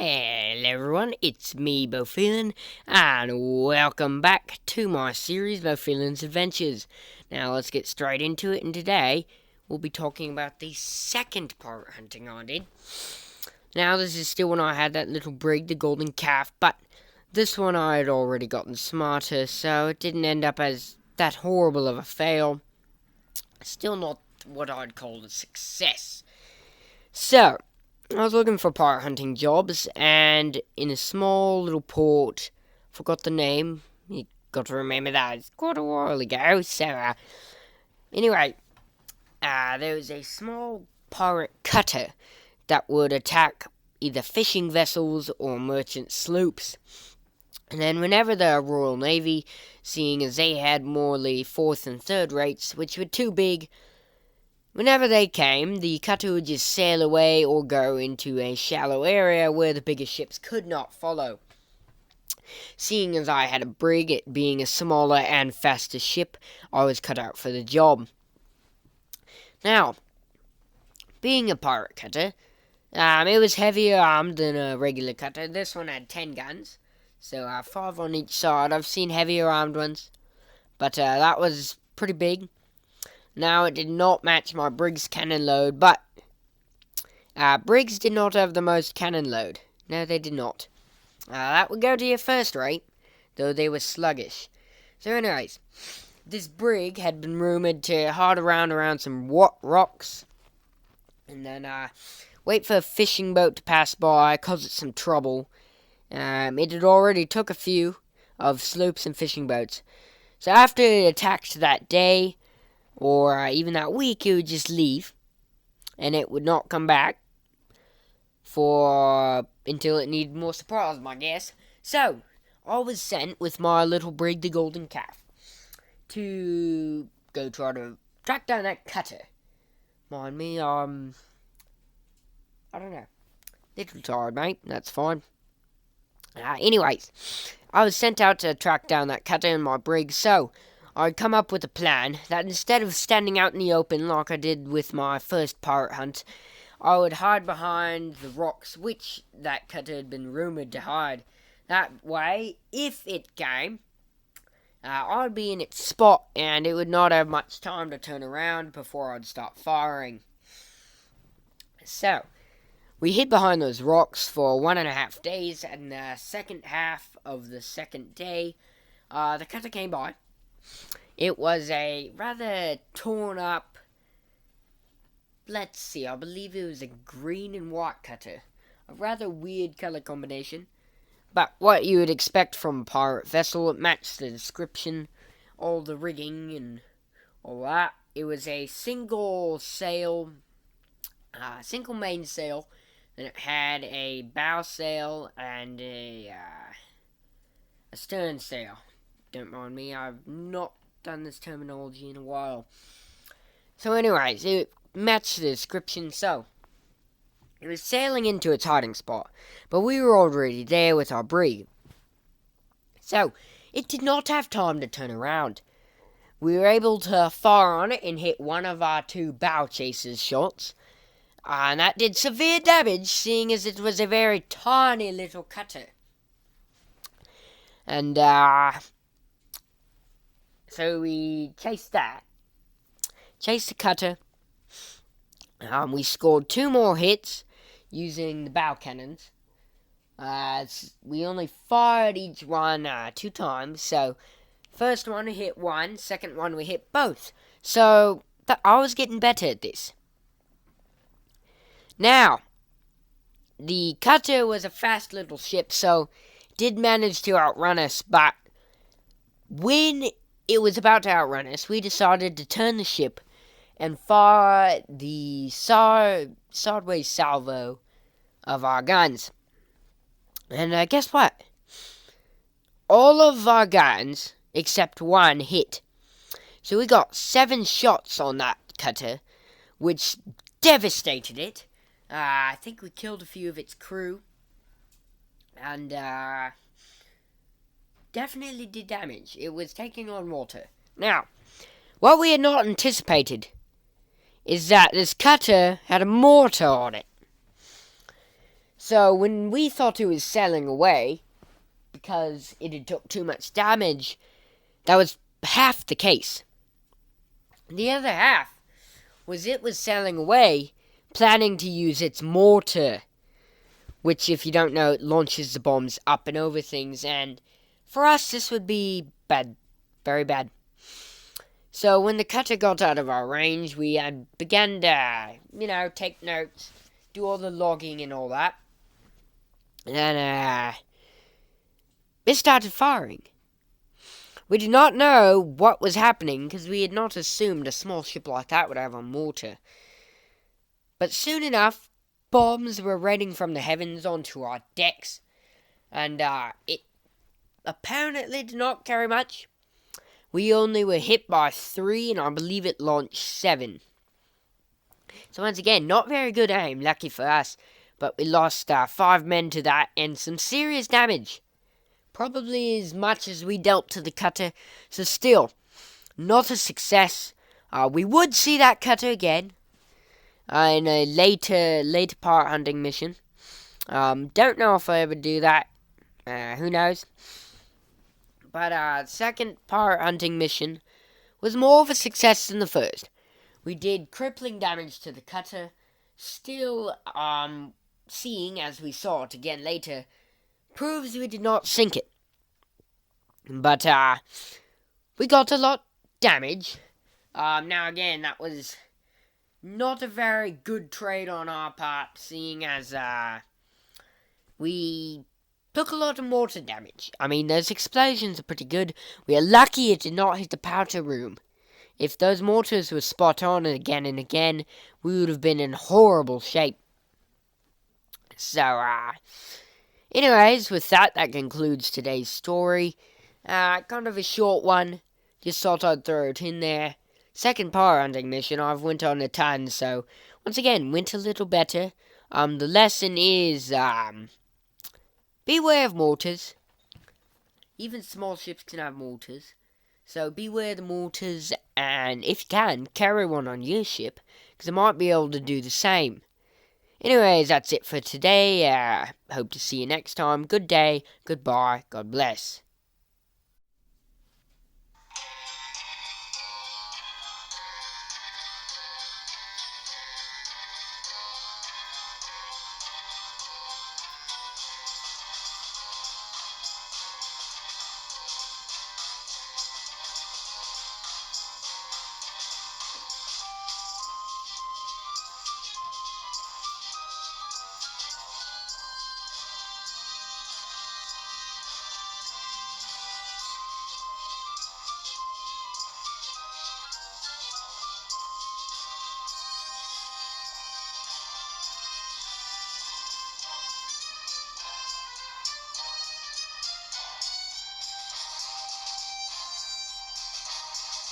Hello everyone, it's me Boffilin, and welcome back to my series Boffilin's Adventures. Now let's get straight into it, and today we'll be talking about the second pirate hunting I did. Now this is still when I had that little brig, the golden calf, but this one I had already gotten smarter, so it didn't end up as that horrible of a fail. Still not what I'd call a success. So, I was looking for pirate hunting jobs, and in a small little port, forgot the name, you got to remember that, it's quite a while ago, so, anyway, there was a small pirate cutter that would attack either fishing vessels or merchant sloops, and then whenever the Royal Navy, seeing as they had more the fourth and third rates, which were too big, whenever they came, the cutter would just sail away or go into a shallow area where the bigger ships could not follow. Seeing as I had a brig, it being a smaller and faster ship, I was cut out for the job. Now, being a pirate cutter, it was heavier armed than a regular cutter. This one had 10 guns, so 5 on each side. I've seen heavier armed ones, but that was pretty big. Now, it did not match my brig's cannon load, but brigs did not have the most cannon load. No, they did not. That would go to your first rate, though they were sluggish. So anyways, this brig had been rumoured to hard around some rocks, and then wait for a fishing boat to pass by, cause it some trouble. It had already took a few of sloops and fishing boats. So after it attacked that day, or even that week, it would just leave, and it would not come back until it needed more supplies, I guess. So, I was sent with my little brig, the Golden Calf, to go try to track down that cutter. Mind me, I don't know, little tired, mate, that's fine. Anyways, I was sent out to track down that cutter in my brig, so I'd come up with a plan that instead of standing out in the open like I did with my first pirate hunt, I would hide behind the rocks which that cutter had been rumoured to hide. That way, if it came, I'd be in its spot and it would not have much time to turn around before I'd start firing. So, we hid behind those rocks for 1.5 days, and the second half of the second day, the cutter came by. It was a rather torn up, I believe it was a green and white cutter. A rather weird colour combination, but what you would expect from a pirate vessel. It matched the description, all the rigging and all that. It was a single mainsail, and it had a bow sail and a stern sail. Don't mind me, I've not done this terminology in a while. So anyways, it matched the description, so it was sailing into its hiding spot, but we were already there with our brig. So, it did not have time to turn around. We were able to fire on it and hit one of our 2 bow chasers' shots, and that did severe damage, seeing as it was a very tiny little cutter. And, so we chased the cutter. We scored 2 more hits using the bow cannons. We only fired each one 2 times, so first one we hit 1, second one we hit both. So I was getting better at this. Now, the cutter was a fast little ship, so it did manage to outrun us, but when it was about to outrun us, we decided to turn the ship and fire the sideways salvo of our guns. And guess what? All of our guns, except one, hit. So we got 7 shots on that cutter, which devastated it. I think we killed a few of its crew, and definitely did damage. It was taking on water. Now, what we had not anticipated is that this cutter had a mortar on it. So when we thought it was sailing away because it had took too much damage, that was half the case. The other half was it was sailing away, planning to use its mortar, which, if you don't know, it launches the bombs up and over things, and for us, this would be bad, very bad. So when the cutter got out of our range, we had began to, take notes, do all the logging and all that, and it started firing. We did not know what was happening because we had not assumed a small ship like that would have a mortar. But soon enough, bombs were raining from the heavens onto our decks, and it apparently did not carry much. We only were hit by 3, and I believe it launched 7. So once again, not very good aim, lucky for us, but we lost 5 men to that and some serious damage. Probably as much as we dealt to the cutter, so still, not a success. We would see that cutter again in a later pirate hunting mission. Don't know if I ever do that. Who knows? But second pirate hunting mission was more of a success than the first. We did crippling damage to the cutter. Still, seeing as we saw it again later, proves we did not sink it. But we got a lot damage. Now again, that was not a very good trade on our part, seeing as we took a lot of mortar damage. I mean, those explosions are pretty good. We are lucky it did not hit the powder room. If those mortars were spot on again and again, we would have been in horrible shape. So, anyways, with that concludes today's story. Kind of a short one. Just thought I'd throw it in there. Second pirate hunting mission, I've went on a ton, so once again, went a little better. The lesson is, beware of mortars. Even small ships can have mortars. So beware the mortars, and if you can, carry one on your ship, because it might be able to do the same. Anyways, that's it for today. Hope to see you next time. Good day, goodbye, God bless.